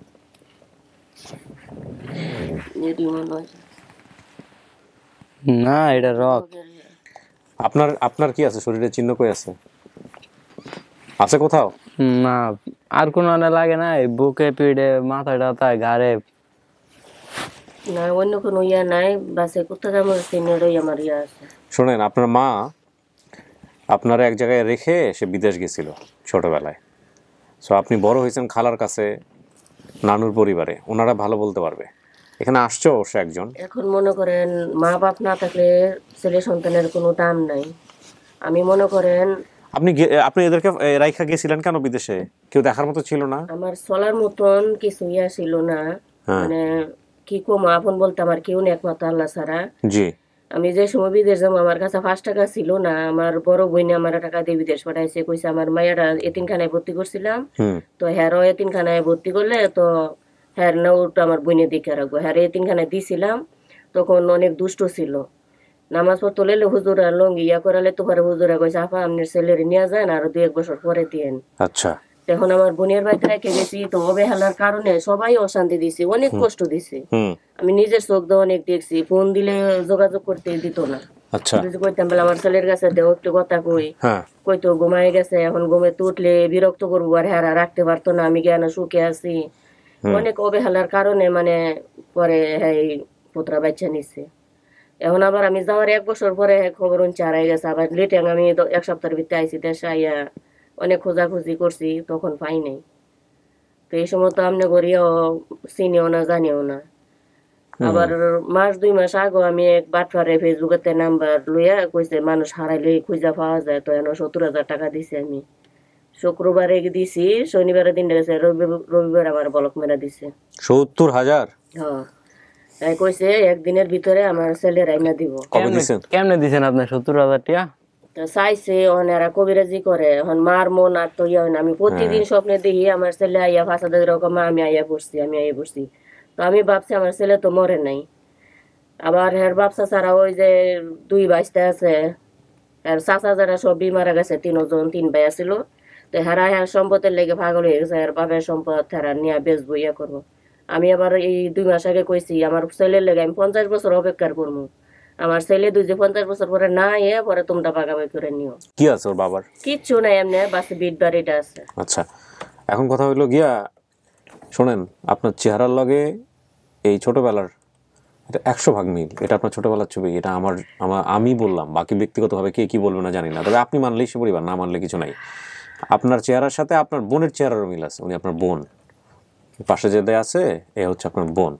না এটা রক। আপনার কি আছে শরীরে? চিহ্ন কই আছে? আছে কোথাও? না, আর কোনো লাগে না, বুকে পিঠে মাথা টাথায় ঘাড়ে। না, অন্য কোনো ইয়া নাই, বাসে কুত্তা কামড় চিহ্নটাই আমার ইয়া আছে। শোনেন, আপনার মা আপনারা এক জায়গায় রেখে সে বিদেশ গেছিল ছোটবেলায়। সো আপনি বড় হয়েছেন খালার কাছে, নানুর পরিবারে, ওনারা ভালো বলতে পারবে। এখানে আসছো অবশ্য একজন। এখন মনে করেন মা বাপ না থাকলে ছেলে সন্তানের কোনো দাম নাই। আমি মনে করেন আপনি এদেরকে রাইখা গেছিলেন কেন বিদেশে? কেউ দেখার মতো ছিল না? আমার চলার মতন কিছু ইয়া ছিল না, মানে কি কম আপন বলতে আমার কেউ নেই একমাত্র আল্লাহ ছাড়া। জি। আমি যে সময় বিদেশ যাবো আমার কাছে 5 টাকা ছিল না। আমার বড় বোনে আমার টাকা দিয়ে বিদেশ পাঠাইছে, কইছে আমার মায়েরা এতিমখানায় ভর্তি করছিলাম, তো হ্যারো এতিমখানায় ভর্তি করলে তো হ্যার না ওটা আমার বোনে দেখে রাখবো। হ্যার এতিমখানায় দিছিলাম, তখন অনেক দুষ্ট ছিল। নামাজ পড়তে লেলে হুজুরা লঙ্গি ইয়া করালে তো পরে হুজুরা কইছে আপা আপনার ছেলের নিয়ে যান, আর 2-1 বছর পরে দিয়েন। আচ্ছা। তখন আমার বোনের বাড়িতে রেখে গেছি, তো অবহেলার কারণে সবাই অশান্তি দিছে, অনেক কষ্ট দিছে। আমি নিজের চোখ দিয়ে অনেক দেখছি, ফোন দিলে যোগাযোগ করতে দিত না। আচ্ছা। কইতাম বলে আমার ছেলের কাছে দেও একটু কথা কইতো ঘুমাই গেছে, এখন ঘুমে উঠলে বিরক্ত করবো, আর হেরা রাখতে পারতো না, আমি কেন সুখে আছি। অনেক অবহেলার কারণে মানে পরে এই পুত্রা বাচ্চা নিচ্ছে। এখন আবার আমি যাওয়ার 1 বছর পরে খবর হারাই গেছে। আবার লেটে আমি 1 সপ্তাহের ভিতরে আইসি দেশে, আইয়া অনেক খোঁজাখুঁজি করছি, তখন পাই নাই। তো এই সময় তো আমনে করিও চিনিও না, জানিও না। আবার 1-2 মাস আগে আমি এক বাটফারে ফেসবুকেতে নাম্বার লইয়া কইছে মানুষ হারাইলে খুঁজা পাওয়া যায়, তো এখন 70,000 টাকা দিছি আমি। শুক্রবারে দিছি, শনিবারের দিন গেছে, রবিবার আমার ব্লক মেরা দিছে। 70,000? হ্যাঁ, কইছে একদিনের ভিতরে আমার ছেলের আইনা দিব। কেমনে দিছেন আপনি 70,000 টাকা? চাইছে ওনারা কবিরাজি করে, এখন মার মন আর তো ইয়া হয় না। আমি প্রতিদিন স্বপ্নে দেখি আমার ছেলে আইয়া ফাঁসাদের রকম আমি আইয়া পড়ছি। তো আমি ভাবছি আমার ছেলে তো মরে নাই। আবার হের বাপসা ছাড়া ওই যে 2 ভাইস্তা আছে, আর চাচা যারা সবই মারা গেছে, 3 ভাই আছিল। তো হেরা হ্যাঁ সম্পদের লেগে পাগল হয়ে গেছে, আর বাপের সম্পদ হেরা নিয়ে বেচবো, ইয়া করবো। আমি আবার এই 2 মাস আগে কইছি আমার ছেলের লেগে আমি 50 বছর অপেক্ষা করবো। আমার ছেলে 50 বছর পরে না পরে তোমরা বাগাবাগি করে নিও। কি আছে ওর বাবার? কিচ্ছু নাই, এমনি বাসে বিট বাড়িটা আছে। আচ্ছা, এখন কথা হইলো গিয়া, শোনেন, আপনার চেহারার লগে এই ছোটবেলার এটা 100 ভাগ মিল। এটা আপনার ছোটবেলার ছবি। এটা আমি বললাম, বাকি ব্যক্তিগতভাবে কে কি বলবে না জানি না, তবে আপনি মানলেই সে পরিবার, না মানলে কিছু নাই। আপনার চেহারার সাথে আপনার বোনের চেহারারও মিল আছে। উনি আপনার বোন, পাশে যে দেয়া আছে এ হচ্ছে আপনার বোন।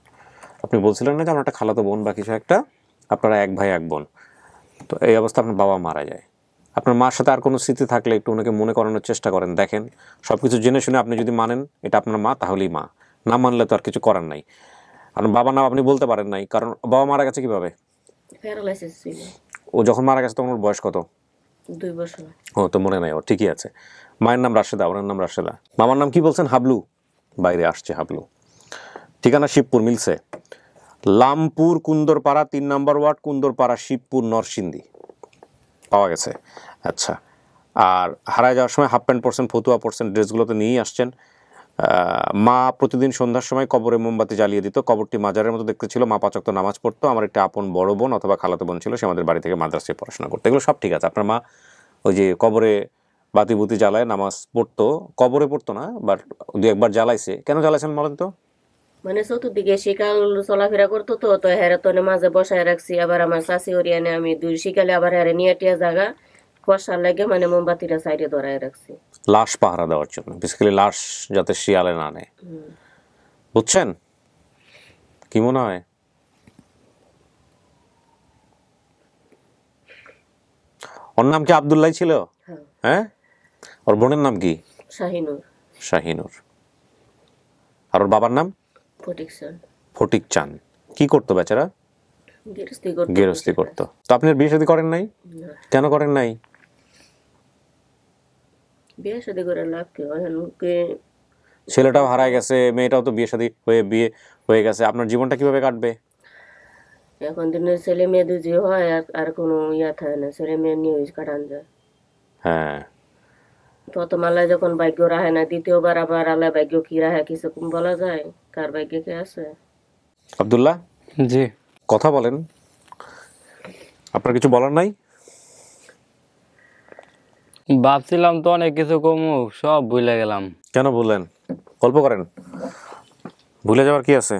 আপনি বলছিলেন না যে আমার একটা খালাতো বোন বা কিছু একটা, আপনারা 1 ভাই 1 বোন। তো এই অবস্থা আপনার বাবা মারা যায়, আপনার মার সাথে আর কোনো স্মৃতি থাকলে একটু ওনাকে মনে করানোর চেষ্টা করেন, দেখেন সবকিছু জেনে শুনে আপনি যদি মানেন এটা আপনার মা তাহলেই মা, না মানলে তো আর কিছু করার নাই। আর বাবার নাম আপনি বলতে পারেন নাই, কারণ বাবা মারা গেছে কিভাবে? প্যারালাইসিস ছিল। ও যখন মারা গেছে তখন ওর বয়স কত? 2 বছর। ও তো মনে নাই, ও ঠিকই আছে। মায়ের নাম রাশেদা, ওনার নাম রাশেদা। মামার নাম কি বলছেন? হাবলু। বাইরে আসছে হাবলু। ঠিকানা শিবপুর, মিলছে। লামপুর কুন্দরপাড়া 3 নম্বর ওয়ার্ড, কুন্দরপাড়া, শিবপুর, নরসিংদী। পাওয়া গেছে। আচ্ছা, আর হারায় যাওয়ার সময় হাফ প্যান্ট পরছেন, ফতুয়া পরছেন, ড্রেসগুলোতে নিয়েই আসছেন। মা প্রতিদিন সন্ধ্যার সময় কবরে মোমবাতি জ্বালিয়ে দিত। কবরটি মাজারের মতো দেখতে ছিল। মা 5 ওয়াক্ত নামাজ পড়তো। আমার একটা আপন বড় বোন অথবা খালাতো বোন ছিল, সে আমাদের বাড়ি থেকে মাদ্রাসায় পড়াশোনা করতো। এগুলো সব ঠিক আছে। আপনার মা ওই যে কবরে বাতি বুতি জ্বালায় নামাজ পড়তো, কবরে পড়তো না, বাট 2-1 বার জ্বালাইছে। কেন জ্বালাইছেন বলেন তো? মানে চতুর্দিকে শিকাল চলাফেরা করতো, তো তো হেরে তো মাঝে বসায় রাখছি। আবার আমার শাশি ওরিয়ানে আমি 2 শিকালে আবার হেরে নিয়ে টিয়া জায়গা কষার লাগে মানে মোমবাতিটা সাইডে ধরায় রাখছি। লাশ পাহারা দেওয়ার জন্য, বেসিক্যালি লাশ যাতে শিয়ালে না নেয়। বুঝছেন? কি মনে হয়? ওর নাম কি আব্দুল্লাহ ছিল? হ্যাঁ। ওর বোনের নাম কি? শাহিনুর। শাহিনুর। আর ওর বাবার নাম? ফটিকচান। ফটিকচান। কি করতো বেচারা? গেরস্তি করতো। তো আপনি বিয়ে শাদী করেন নাই? কেন করেন নাই? বিয়ে শাদী করে লাভ কি? ছেলেটাও হারায় গেছে, মেয়েটাও তো বিয়ে হয়ে গেছে, আপনার জীবনটা কিভাবে কাটবে? এখন দিনের ছেলে মেয়ে দুজি হয়, আর কোনো ইয়া থাকে না, ছেলে মেয়ে নিয়ে কাটান যায়। হ্যাঁ। প্রথম আল্লাহ যখন ভাগ্য রাহে না, দ্বিতীয়বার আবার আল্লাহ ভাগ্য কি রাহে কিছু বলা যায়? কার ভাগ্যে কে আছে? আব্দুল্লাহ জি, কথা বলেন, আপনার কিছু বলার নাই? ভাবছিলাম তো অনেক কিছু কমু, সব ভুলে গেলাম। কেন বললেন? গল্প করেন। ভুলে যাওয়ার কি আছে?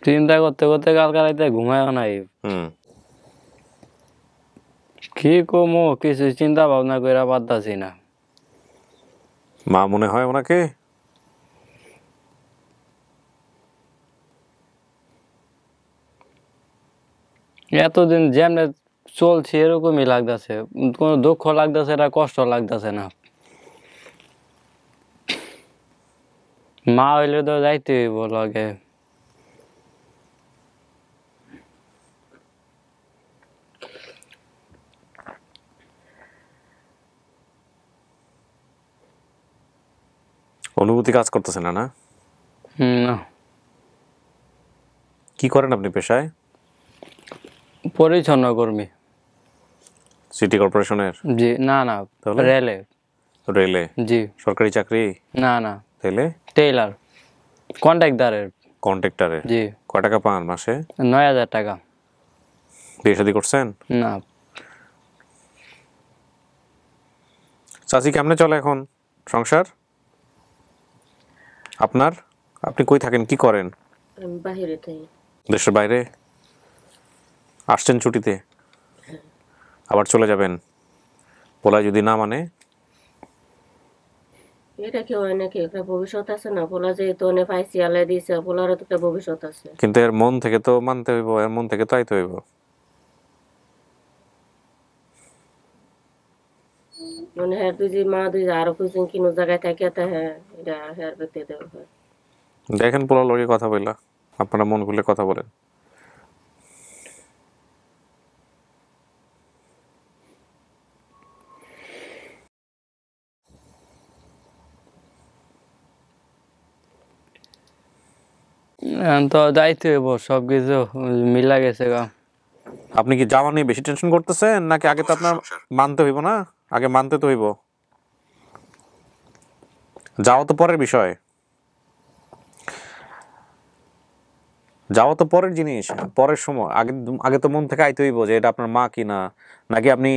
চিন্তা করতে করতে কালকে রাতে ঘুমায় নাই। কি কমু, কিছু চিন্তা ভাবনা করে পারতাছি না। মা মনে হয় ওনাকে? এতদিন যেমনে চলছে এরকমই লাগতেছে, কোনো দুঃখ লাগতেছে না, কষ্ট লাগতেছে না। মা হইলে তো যাইতে হইব লগে। অনুভূতি কাজ করতেছে না? না, না। কি করেন আপনি পেশায়? পরিচ্ছন্ন কর্মী। সিটি কর্পোরেশনের? জি না না, রেলে। রেলে? জি। সরকারি চাকরি? না না, তাহলে টেইলার, কন্ট্রাক্টরের। কন্ট্রাক্টরের? জি। কয় টাকা পান মাসে? 9,000 টাকা। বিয়ে শাদী করছেন? না। চাচি কেমনে চলে এখন সংসার আপনার? আপনি কই থাকেন, কি করেন? আমি বাহিরে থাকি। দেশের বাইরে? আসছেন ছুটিতে, আবার চলে যাবেন? পোলায় যদি না মানে? এটা কি হয় নাকি? একটা ভবিষ্যৎ আছে না? পোলা যেহেতু অনেক পাইছি আল্লাহ দিয়েছে, পোলারও তো একটা ভবিষ্যৎ আছে। কিন্তু এর মন থেকে তো মানতে হইব, এর মন থেকে তো আইতে হইব। মানে হ্যাঁ তুই যে মা তুই আরো কিছু কিনো জায়গায় থাকে তা হ্যাঁ এটা হ্যাঁ পেতে দেবো। দেখেন পোলার লগে কথা বললা, আপনারা মন খুলে কথা বলেন। তো যাইতে হইব, সবকিছু মিলা গেছে গা। আপনি কি যাওয়া নিয়ে বেশি টেনশন করতেছেন নাকি? আগে তো আপনার মানতে হইব না? আগে মানতে তো হইব। যাওয়া তো পরের বিষয়, যাওয়া তো পরের জিনিস, পরের সময়। আগে তো মন থেকে আইতে হইব যে এটা আপনার মা কি না, নাকি আপনি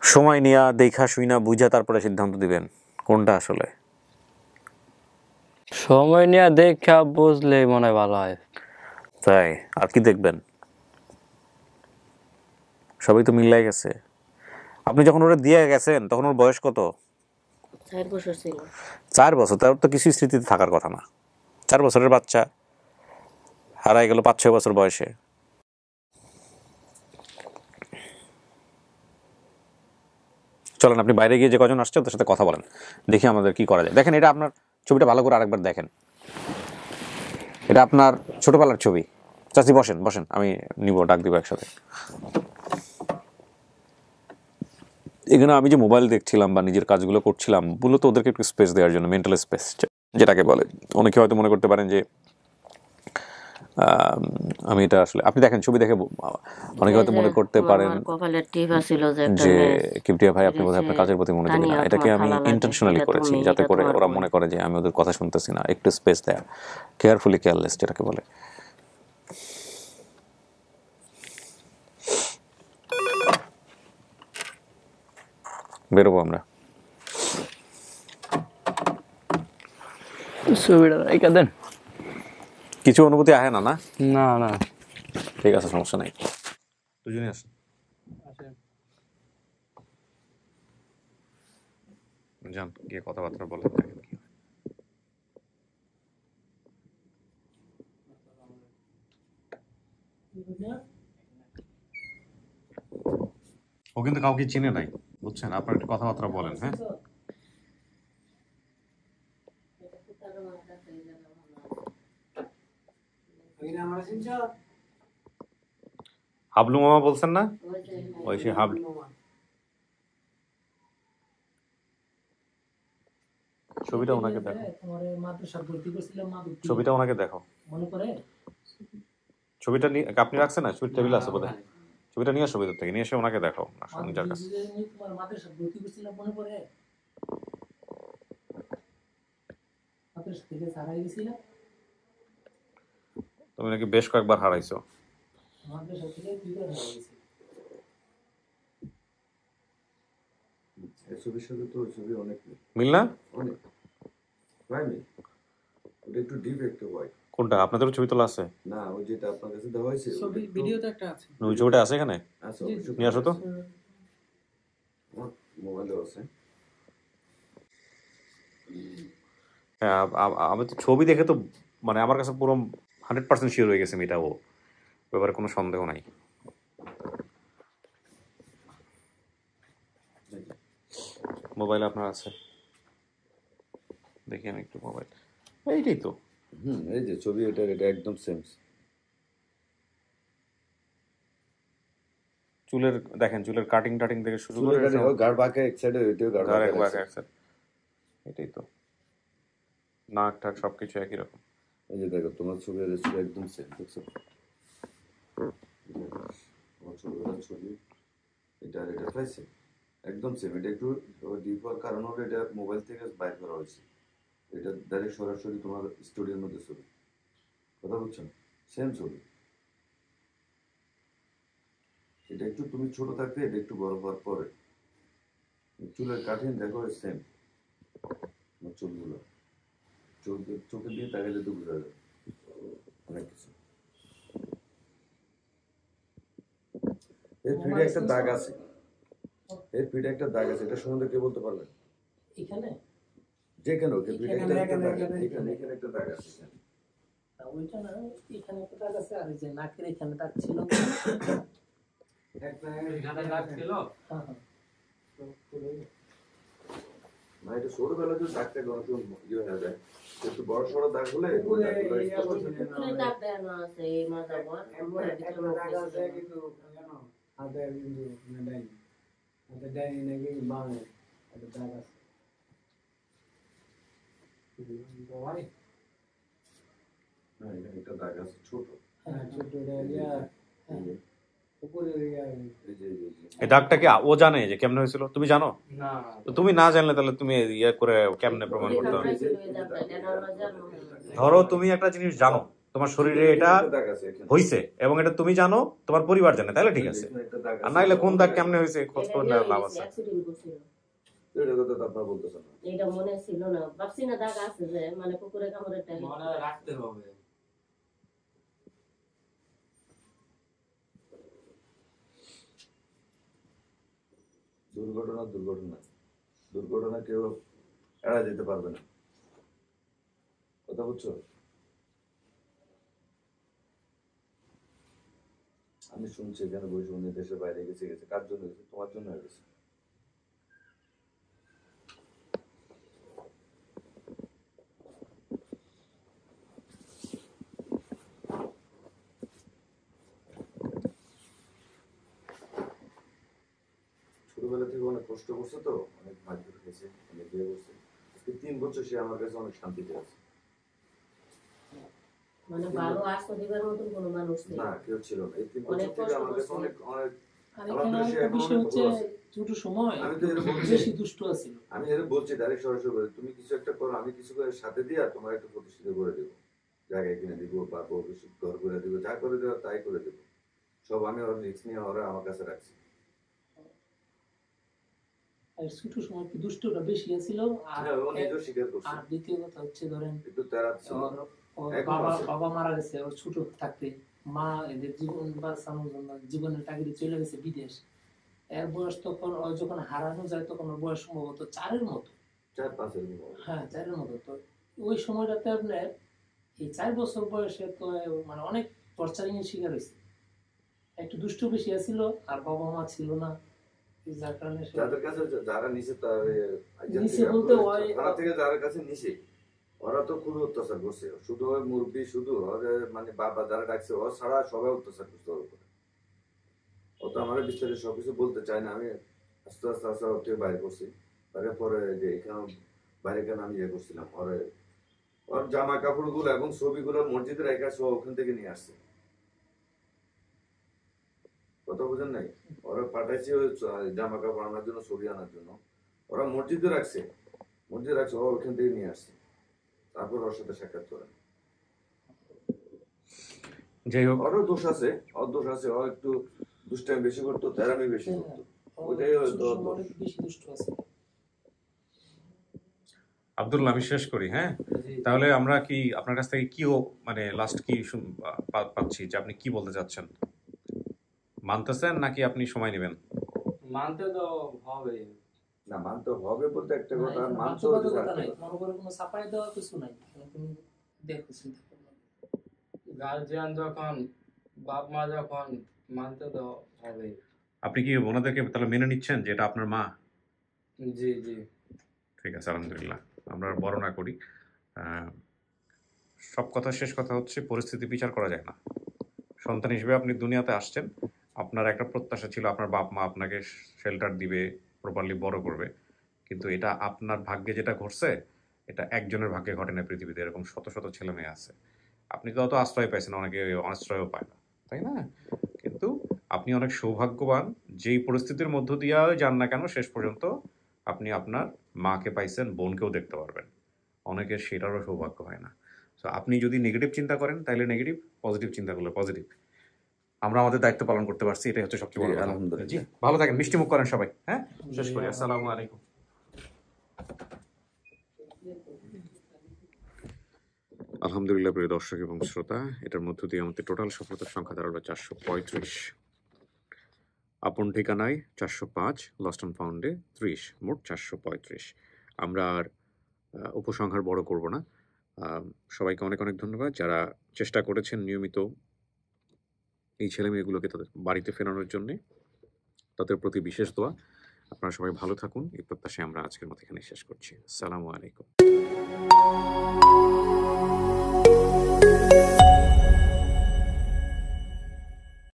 সময় নিয়া দেখা শুইনা বুঝা তারপরে সিদ্ধান্ত দিবেন কোনটা আসলে? সময় নিয়ে দেখা বুঝলে মনে হয় ভালো হয়। তাই? আর কি দেখবেন? সবই তো মিলাই গেছে। আপনি যখন ওরা দিয়ে গেছেন তখন ওর বয়স কত? 4 বছর ছিল। 4 বছর? তার তো কিছু স্মৃতিতে থাকার কথা না। 4 বছরের বাচ্চা হারাই গেল 5-6 বছর বয়সে। চলেন আপনি বাইরে গিয়ে যে কজন আসছে ওদের সাথে কথা বলেন, দেখি আমাদের কি করা যায়। দেখেন এটা আপনার ছবিটা ভালো করে আরেকবার দেখেন, এটা আপনার ছোটবেলার ছবি। চাচি বসেন বসেন, আমি নিব, ডাক দিব একসাথে। এখানে আমি যে মোবাইল দেখছিলাম বা নিজের কাজগুলো করছিলাম মূলত ওদেরকে একটু স্পেস দেওয়ার জন্য, মেন্টাল স্পেস যেটাকে বলে। অনেকে হয়তো মনে করতে পারেন যে আমি এটা আসলে, আপনি দেখেন ছবি দেখে অনেকে হয়তো মনে করতে পারেন যে কিবরিয়া ভাই আপনি বোধহয় আপনার কাজের প্রতি মনোযোগী না। এটাকে আমি ইন্টেনশনালি করেছি যাতে করে ওরা মনে করে যে আমি ওদের কথা শুনতেছি না। একটু স্পেস দেয়া, কেয়ারফুলি কেয়ারলেস যেটাকে বলে। বেরোবো আমরা। ছবিটা রেখে দেন। কিছু অনুভূতি আহে না? না না না ঠিক আছে, সমস্যা নাই, দুজনে আসেন। যান গিয়ে কথাবার্তা বলেন, দেখেন কি ও কিন্তু কাউকে চিনে নাই, বুঝছেন? আপনার একটু কথাবার্তা বলেন। হ্যাঁ, হাবলু মামা বলছেন না? ওই সে হাবলু। ছবিটা ওনাকে দেখো, ছবিটা ওনাকে দেখো। ছবিটা নিয়ে আপনি রাখছেন না? ছবির টেবিল আছে বোধহয়, ছবিটা নিয়ে আসো ভিতর থেকে, নিয়ে এসে ওনাকে দেখো। তুমি নাকি বেশ কয়েকবার হারাইছো। এই ছবির সাথে তো ওই ছবি অনেক মিল না? অনেক হয়নি, ওটা একটু ডিপ একটু হয়। কোনটা? আপনাদের ছবি তোলা আছে না, ওই যেটা আপনার কাছে দেওয়া হয়েছে ছবি ভিডিওতে একটা আছে, ওই ছবিটা আছে এখানে, আছে, নিয়ে আসো তো। মোবাইলেও আছে। হ্যাঁ, আমি তো ছবি দেখে তো মানে আমার কাছে পুরো 100% শিওর হয়ে গেছে মেয়েটা ও, ব্যাপারে কোনো সন্দেহ নাই। মোবাইল আপনার আছে? দেখি আমি একটু মোবাইল, এইটাই তো। এই যে ছবি, এটা একদম সেম। চুলের দেখেন, চুলের কাটিং টাটিং থেকে শুরু করে গাড় বাঁকা এক সাইডে, এটাও গাড় বাঁকা এক সাইড। এটাই তো, নাক টাক সবকিছু একই রকম। এই যে দেখো তোমার ছবি আর ছবি একদম সেম, দেখছো? তোমার ছোটবেলার ছবি এটা আর এটা প্রায় সেম, একদম সেম। এটা একটু ডিপ হওয়ার কারণ হলো এটা মোবাইল থেকে বাইর করা হয়েছে, এটা ডাইরেক্ট সরাসরি তোমার স্টুডিওর মধ্যে ছবি। কথা বুঝছো? সেম ছবি। এটা একটু তুমি ছোট থাকতে, এটা একটু বড় হওয়ার পরে চুলের কাঠিন দেখো সেম। চুলগুলো চোখের দিয়ে তাকালে তো বোঝা যাবে অনেক কিছু। এর ফিডে একটা দাগ আছে, এর ফিডে একটা দাগ আছে, এটা সম্বন্ধে কে বলতে পারবেন? এখানে যেখানে ওকে ফিডে একটা দাগ, এখানে একটা দাগ আছে। ওইটা না, এখানে একটা দাগ আছে, আর এই যে নাকের এখানে দাগ ছিল, একটা এখানে দাগ ছিল। না, এটা ছোটবেলা যে দাগটা গল্প ইয়ে হয়ে যায়, একটু বড় সড়ো দাগ হলে একটা দাগ আছে ছোট। এই ডাকটা কি ও জানে যে কেমনে হয়েছিল? তুমি জানো? তো তুমি না জানলে তাহলে তুমি ইয়ে করে কেমনে প্রমাণ করতে হবে? ধরো তুমি একটা জিনিস জানো, তোমার শরীরে এটা হইছে এবং এটা তুমি জানো, তোমার পরিবার জানে, তাহলে ঠিক আছে। আর নাইলে কোন দাগ কেমনে হয়েছে খোঁজ করে নেওয়ার লাভ আছে? এটা মনে ছিল না, ভাবছি না দাগ আছে যে মানে কুকুরে কামড়ের টাইমে মনে রাখতে হবে। দুর্ঘটনা কেউ এড়া যেতে পারবে না। কথা বুঝছো? আমি শুনছি এখানে বসে উনি দেশের বাইরে গেছে, কার জন্য গেছে? তোমার জন্য গেছে। অনেক কষ্ট করছে, তো অনেক মারধর খেয়েছে, অনেক বিয়ে করছে। আজকে 3 বছর সে আমার কাছে অনেক শান্তিতে আছে। মানে ভালো আশ্রয় দিবার মতন কোনো মানুষ নেই। না, কেউ ছিল না। এই 3 অনেক বছর থেকে কষ্ট আমার কাছে করছে। অনেক আর এখানে একটা বিষয় হচ্ছে ছোট সময় আমি তো এর বলছি, বেশি দুষ্ট আছিল। আমি এর বলছি ডাইরেক্ট সরাসরি বলে, তুমি কিছু একটা করো, আমি কিছু করে সাথে দিয়া তোমার একটা প্রতিষ্ঠিত করে দেবো, জায়গায় কিনে দিব বা ঘর করে দিব, যা করে দেওয়া তাই করে দেবো। সব আমি ওর রিস্ক নিয়ে ওরা আমার কাছে রাখছি। আর ছোট সময় একটু দুষ্টটা বেশি আছিল। আর হ্যাঁ, ও নিজেও স্বীকার করছে। আর দ্বিতীয় কথা হচ্ছে ধরেন একটু তেরা ছিল। ওর এখন বাবা আছে। বাবা মারা গেছে ওর ছোট থাকতে, মা এদের জীবন বাঁচানোর জন্য জীবনের তাগিদে চলে গেছে বিদেশ। এর বয়স তখন ও যখন হারানো যায় তখন ওর বয়স সম্ভবত 4-এর মতো। 4-5 এর মতো। হ্যাঁ, 4-এর মতো। তো ওই সময়টাতে আপনার এই 4 বছর বয়সে তো মানে অনেক টর্চারিং এর শিকার হয়েছে। একটু দুষ্ট বেশি আছিল আর বাবা মা ছিল না, যার কারণে যাদের কাছে যারা নিচে তার নিচে বলতে থানা থেকে যারা কাছে নিচে ওরা তো খুবই অত্যাচার করছে। শুধু ওই মুরব্বী, শুধু ওর মানে বাবা যারা ডাকছে ও ছাড়া সবাই অত্যাচার করছে ওর উপরে। ও তো আমার বিস্তারিত সবকিছু বলতে চায় না। আমি আস্তে আস্তে আস্তে ওর থেকে বাইরে করছি। তারপরে যে এখানে বাইরে কেন আমি ইয়ে করছিলাম, ওর জামা কাপড়গুলো এবং ছবিগুলো মসজিদে রেখে সব ওখান থেকে নিয়ে আসছে। কথা বুঝেন নাই? ওরা পাঠাইছে ওই জামা কাপড় আনার জন্য, ছবি আনার জন্য। ওরা মসজিদে রাখছে, ও ওখান থেকে নিয়ে আসছে। তারপর ওর সাথে সাক্ষাৎ করেন। যাই হোক, ওরও দোষ আছে, ও একটু দুষ্টামি বেশি করতো, তেরামি বেশি করতো। ওইটাই হয়তো অনেক বেশি দুষ্ট আছে। আব্দুল্লাহ, আমি শেষ করি। হ্যাঁ, তাহলে আমরা কি আপনার কাছ থেকে কি মানে লাস্ট কি পাচ্ছি যে আপনি কি বলতে চাচ্ছেন? মানতেছেন নাকি আপনি সময় নেবেন? মানতে তো হবে। না, মানতে হবে বলতে একটা কথা, আর মানতে নাই, মনে করে কোনো চাপাই দেওয়া কিছু নাই। তুমি দেখো, চিন্তা করো। গার্জিয়ান যখন, বাপ মা যখন, মানতে তো হবে। আপনি কি ওনাদেরকে তাহলে মেনে নিচ্ছেন যে এটা আপনার মা? জি জি, ঠিক আছে, আলহামদুলিল্লাহ। আমরা বড় না করি। সব কথা শেষ কথা হচ্ছে পরিস্থিতি বিচার করা যায় না। সন্তান হিসেবে আপনি দুনিয়াতে আসছেন, আপনার একটা প্রত্যাশা ছিল আপনার বাপ মা আপনাকে শেল্টার দিবে, প্রপারলি বড় করবে। কিন্তু এটা আপনার ভাগ্যে যেটা ঘটছে, এটা একজনের ভাগ্যে ঘটে না পৃথিবীতে। এরকম শত শত ছেলে মেয়ে আছে। আপনি তো অত আশ্রয় পাইছেন, অনেকে আশ্রয়ও পায় না, তাই না? কিন্তু আপনি অনেক সৌভাগ্যবান, যেই পরিস্থিতির মধ্য দিয়ে যান না কেন শেষ পর্যন্ত আপনি আপনার মাকে পাইছেন, বোনকেও দেখতে পারবেন। অনেকের সেটারও সৌভাগ্য হয় না। তো আপনি যদি নেগেটিভ চিন্তা করেন তাহলে নেগেটিভ, পজিটিভ চিন্তা করলে পজিটিভ। আমরা আমাদের দায়িত্ব পালন করতে পারছি, এটাই হচ্ছে সবচেয়ে বড় কথা। আলহামদুলিল্লাহ। জি, ভালো থাকেন, মিষ্টি মুখ করেন সবাই। হ্যাঁ, শেষ করি। আসসালামু আলাইকুম। আলহামদুলিল্লাহ প্রিয় দর্শক এবং শ্রোতা, এটার মধ্য দিয়ে আমাদের টোটাল সফলতার সংখ্যা দাঁড়ালো 435। আপন ঠিকানায় 405, লস্ট অ্যান্ড ফাউন্ডে 30, মোট 435। আমরা আর উপসংহার বড় করব না। সবাইকে অনেক অনেক ধন্যবাদ যারা চেষ্টা করেছেন নিয়মিত এই ছেলে মেয়েগুলোকে তাদের বাড়িতে ফেরানোর জন্যে। তাদের প্রতি বিশেষ দোয়া। আপনারা সবাই ভালো থাকুন, এই প্রত্যাশায় আমরা আজকের মতো এখানে শেষ করছি। আসসালামু আলাইকুম।